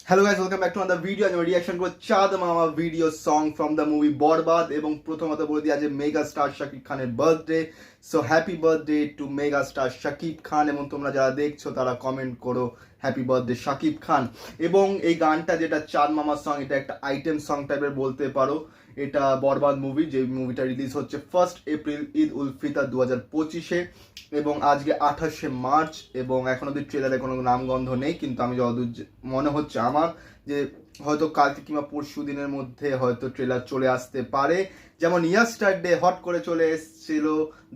Hello guys, welcome back to another video. আমি reaction করব Chand Mama video song from the movie Borbaad. এবং প্রথমত বলে দিই, আজ মেগা স্টার শাকিব খানের birthday. So happy birthday to mega star Shakib Khan. এবং তোমরা যারা দেখছো তারা কমেন্ট করো হ্যাপি বার্থডে শাকিব খান। এবং এই গানটা যেটা চাঁদ মামা সং, এটা একটা আইটেম সং টাইপের বলতে পারো। এটা বরবাদ মুভি, যে মুভিটা রিলিজ হচ্ছে 1 এপ্রিল ঈদ উল ফিতর 2025-এ। এবং আজকে 28শে মার্চ, এবং এখন অব্দি ট্রেলারে কোনো নামগন্ধ নেই, কিন্তু আমি যতদূর মনে হচ্ছে আমার যে হয়তো কালকে কিংবা পরশু দিনের মধ্যে হয়তো ট্রেলার চলে আসতে পারে। যেমন ইয়াস্টারডে হট করে চলে এসেছিল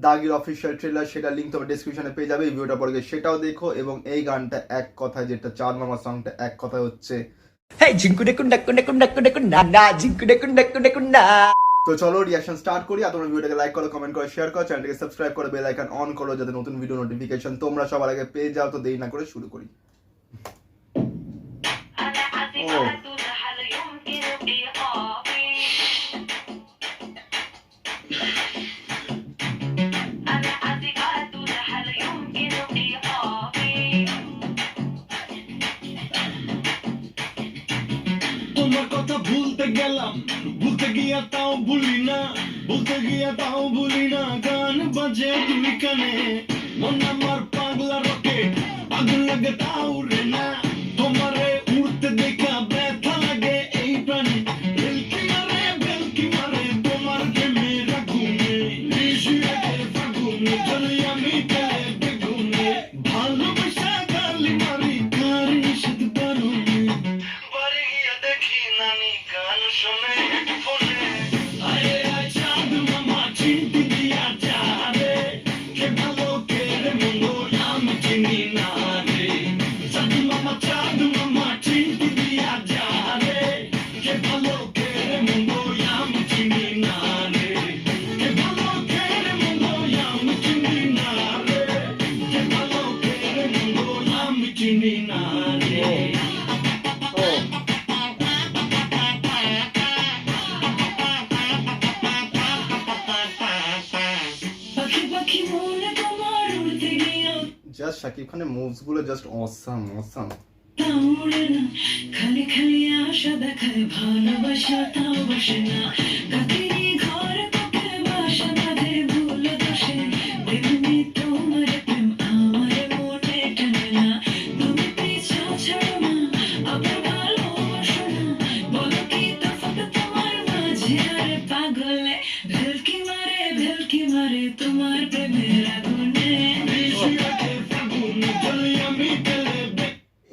দাগির অফিসিয়াল ট্রেলার, সেটা লিঙ্ক তোমার ডেসক্রিপশনে পেয়ে যাবে। এই ভিডিওটা পরে গিয়ে সেটাও দেখো। এবং এই গানটা এক কথায়, যেটা চাঁদ মামা সংটা, এক কথায় হচ্ছে Hey, jingkude kunda kunda kunda kunda kunda na jingkude kunda kunda kunda. তো চলো রিঅ্যাকশন স্টার্ট করি। আর তোমরা ভিডিওটাকে লাইক করো, কমেন্ট করো, শেয়ার করো, চ্যানেলটাকে সাবস্ক্রাইব করো, বেল আইকন অন করো, যাতে নতুন ভিডিও নোটিফিকেশন তোমরা সবার আগে পেয়ে যাও। তো দেরি না করে শুরু করি। তোমার কথা ভুলতে গেলাম, ভুলতে গিয়া তাও ভুলি না, ভুলতে গিয়া তাও ভুলি না। গান বাজে দুই কানে, মন আমার পাগলা রকেট, আগুন লাগে তাও রে না। তোমারে উড়তে দেখা ব্যথা লাগে এই প্রাণে, বেলকি মারে তোমার প্রেমের আগুনে। নিশিরাতের ফাগুনে জ্বলি আমি তেলে বেগুনে, ভালোবাসা গালি মারি কার নিষেধ বারণে। বাড়ি গিয়া দেখি নানি গান শোনে ফোনে, আরে আয় চাঁদ মামা চিনতে দিয়া যা রে, কে ভালো কে রে মন্দ আমি চিনি না রে। চাঁদ মামা চিনতে দিয়া যা রে, কে ভালো কে রে মন্দ আমি চিনি না রে। কে ভালো কে রে মন্দ আমি চিনি না রে, কে ভালো কে রে মন্দ আমি চিনি না রে। জাস্ট শাকিব খানের মুভস গুলো জাস্ট অসাম অসাম। খালি খালি আশা দেখায় ভালোবাসা তাও বসে না, কাকেরই ঘর তোকে বাসা বাঁধে ভুল দোষে। দেখবি তোমার প্রেম আমার মনে টানে না, তুমি পিছা ছাড়ো না, আবার ভালোবাসো না। বলো কি তফাৎ তোমার মাঝে আর পাগলে, ভেলকি মারে তোমার প্রেমের আগুনে।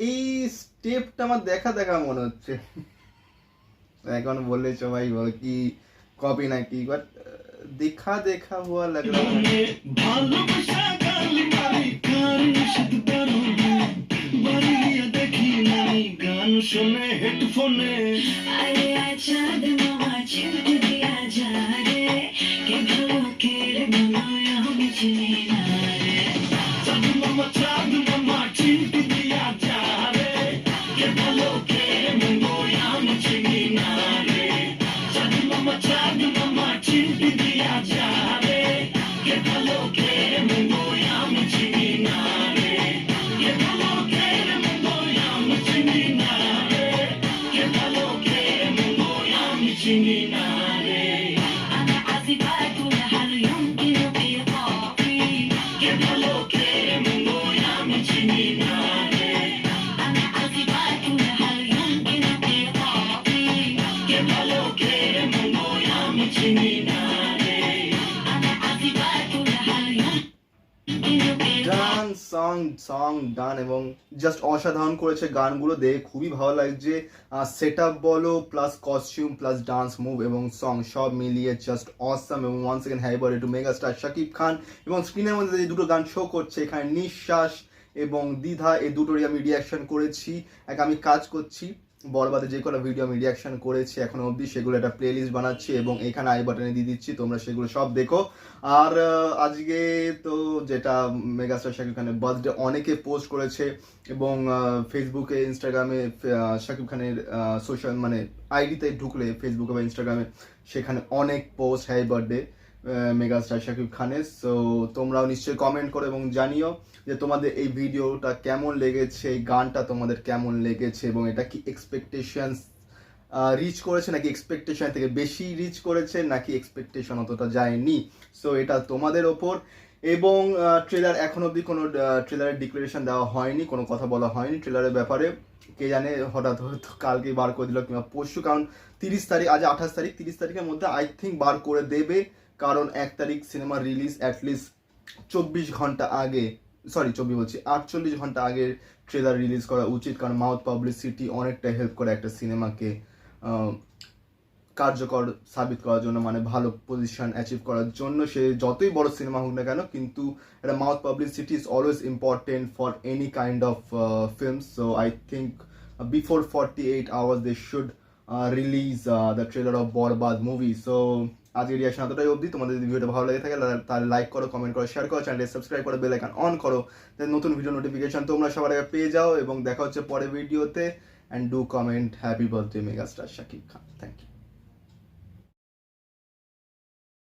এই স্টেপটা আমার দেখা দেখা মনে হচ্ছে। এখন বললে সবাই বলে কি কপি নাকি, বাট দেখা দেখা হুয়া লাগ রা হ্যায়। ভালোবাসা গালি মারি কার নিষেধ বারণে, বাড়ি গিয়া দেখি নানি গান শোনে হেডফোনে। আরে আয় চাঁদ মামা চিনতে দিয়া যা রে, কে ভালো কে রে মনে আমি চিনি না রে। চাঁদ মামা চিনতে দিয়া যা রে, কে ভালো কে রে মন্দ আমি চিনি না রে। চাঁদ মামা চিনতে দিয়া যা রে, কে ভালো কে রে মন্দ আমি চিনি না রে। কে ভালো কে রে মন্দ আমি চিনি না রে, কে ভালো কে রে মন্দ আমি চিনি না রে। أنا عازبة كل هل يمكن إيقافي، কে ভালো কে রে মন্দ আমি চিনি না রে। أنا عازبة كل هل يمكن إيقافي، কে ভালো কে রে মন্দ আমি চিনি না রে। أنا عازبة كل هل يمكن গান সং সং গান এবং জাস্ট অসাধারণ করেছে গানগুলো, দেখে খুবই ভালো লাগছে। সেট আপ বলো, plus costume, plus dance move এবং সং সব মিলিয়ে জাস্ট অসাম। এবং once second happy birthday to mega star Shakib Khan. এবং স্ক্রিনের মধ্যে যে দুটো গান শো করছে এখানে, নিঃশ্বাস এবং দ্বিধা, এই দুটোরই আমি রিয়াকশন করেছি। আমি কাজ করছি বরবাদে যে কোনো ভিডিও আমি রিয়াকশন করেছি এখনো অবধি, সেগুলো একটা প্লে লিস্ট বানাচ্ছি এবং এখানে আই বাটনে দিয়ে দিচ্ছি, তোমরা সেগুলো সব দেখো। আর আজকে তো যেটা মেগাস্টার শাকিব খানের বার্থডে, অনেকে পোস্ট করেছে এবং ফেসবুকে, ইনস্টাগ্রামে, শাকিব খানের সোশ্যাল মানে আইডিতে ঢুকলে ফেসবুকে বা ইনস্টাগ্রামে, সেখানে অনেক post happy birthday megastar Shakib খানের। সো তোমরাও নিশ্চয়ই কমেন্ট করো এবং জানিও যে তোমাদের এই ভিডিওটা কেমন লেগেছে, এই গানটা তোমাদের কেমন লেগেছে, এবং এটা কি এক্সপেকটেশনস রিচ করেছে নাকি এক্সপেকটেশন থেকে বেশি রিচ করেছে নাকি এক্সপেকটেশন অতটা যায়নি। সো এটা তোমাদের ওপর। এবং ট্রেলার এখন অবধি কোনো ট্রেলারের ডিক্লারেশন দেওয়া হয়নি, কোনো কথা বলা হয়নি ট্রেলারের ব্যাপারে। কে জানে হঠাৎ হয়তো কালকেই বার করে দিল কিংবা পরশু, কারণ 30 তারিখ, আজ 28 তারিখ, 30 তারিখের মধ্যে আই থিঙ্ক বার করে দেবে, কারণ 1 তারিখ সিনেমা রিলিজ, অ্যাটলিস্ট 24 ঘন্টা আগে, সরি 48 ঘন্টা আগে ট্রেলার রিলিজ করা উচিত, কারণ মাউথ পাবলিসিটি অনেকটা হেল্প করে একটা সিনেমাকে কার্যকর সাবিত করার জন্য, মানে ভালো পজিশন অ্যাচিভ করার জন্য। সে যতই বড় সিনেমা হোক না কেন, কিন্তু একটা mouth publicity is always important for any kind of film. So I think before 48 hours they should release the trailer of Borbaad movie. সো আজকের রিয়াকশন এতটাই অবধি। তোমাদের যদি ভিডিওটা ভালো লাগে থাকে তাহলে লাইক করো, কমেন্ট করো, শেয়ার করো, চ্যানেলটি সাবস্ক্রাইব করো, বেল আইকন অন করো, দেন নতুন ভিডিও নোটিফিকেশন তোমরা সবার আগে পেয়ে যাও। এবং দেখা হচ্ছে পরের ভিডিওতে। And do comment happy birthday megastar Shakib Khan. Thank you.